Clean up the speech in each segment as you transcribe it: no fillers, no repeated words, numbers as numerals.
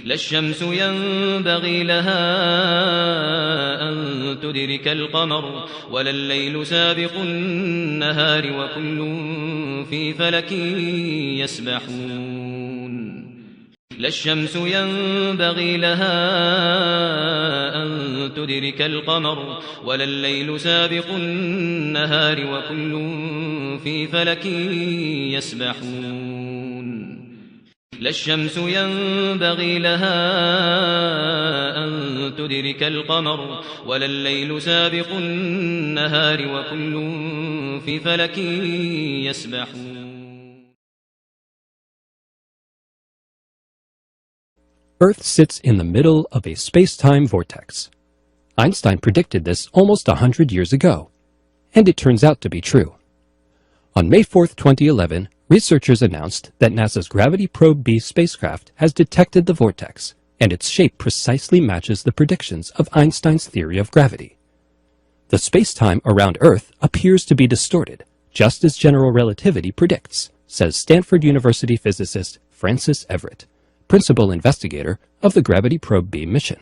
لا الشمس ينبغي لها أن تدرك القمر ولا الليل سابق النهار وكل في فلك يسبحون لا الشمس ينبغي لها أن تدرك القمر ولا الليل سابق النهار وكل في فلك يسبحون لا الشمس ينبغي لها أن تدرك القمر ولا الليل سابق النهار وكل في فلك يسبحون. Earth sits in the middle of a space-time vortex. Einstein predicted this almost 100 years ago, and it turns out to be true. On May 4, 2011, researchers announced that NASA's Gravity Probe B spacecraft has detected the vortex, and its shape precisely matches the predictions of Einstein's theory of gravity. The space-time around Earth appears to be distorted, just as general relativity predicts, says Stanford University physicist Francis Everett, principal investigator of the Gravity Probe B mission.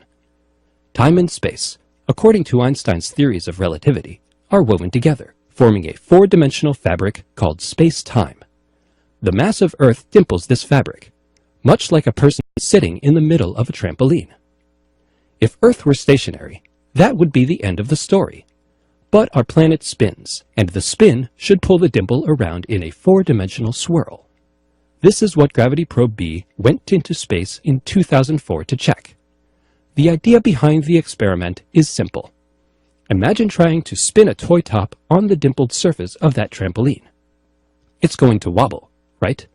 Time and space, according to Einstein's theories of relativity, are woven together, forming a four-dimensional fabric called space-time. The mass of Earth dimples this fabric, much like a person sitting in the middle of a trampoline. If Earth were stationary, that would be the end of the story. But our planet spins, and the spin should pull the dimple around in a four-dimensional swirl. This is what Gravity Probe B went into space in 2004 to check. The idea behind the experiment is simple. Imagine trying to spin a toy top on the dimpled surface of that trampoline. It's going to wobble, right?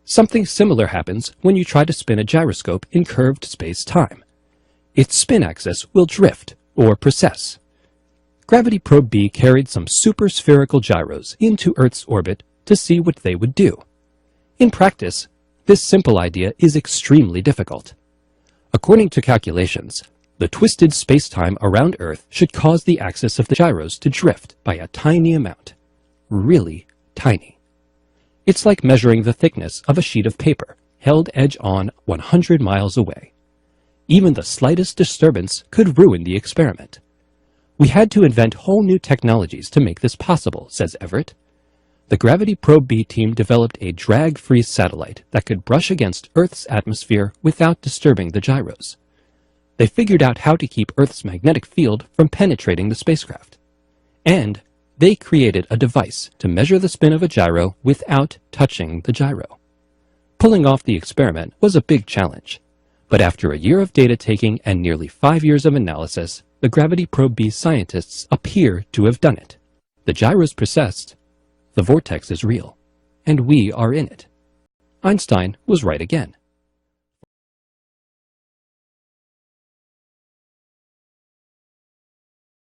Something similar happens when you try to spin a gyroscope in curved space-time. Its spin axis will drift or precess. Gravity Probe B carried some super-spherical gyros into Earth's orbit to see what they would do. In practice, this simple idea is extremely difficult. According to calculations, the twisted space-time around Earth should cause the axis of the gyros to drift by a tiny amount. Really tiny. It's like measuring the thickness of a sheet of paper held edge-on 100 miles away. Even the slightest disturbance could ruin the experiment. We had to invent whole new technologies to make this possible, says Everett. The Gravity Probe B team developed a drag-free satellite that could brush against Earth's atmosphere without disturbing the gyros. They figured out how to keep Earth's magnetic field from penetrating the spacecraft. And they created a device to measure the spin of a gyro without touching the gyro. Pulling off the experiment was a big challenge. But after a year of data taking and nearly 5 years of analysis, the Gravity Probe B scientists appear to have done it. The gyros precessed. The vortex is real, and we are in it. Einstein was right again.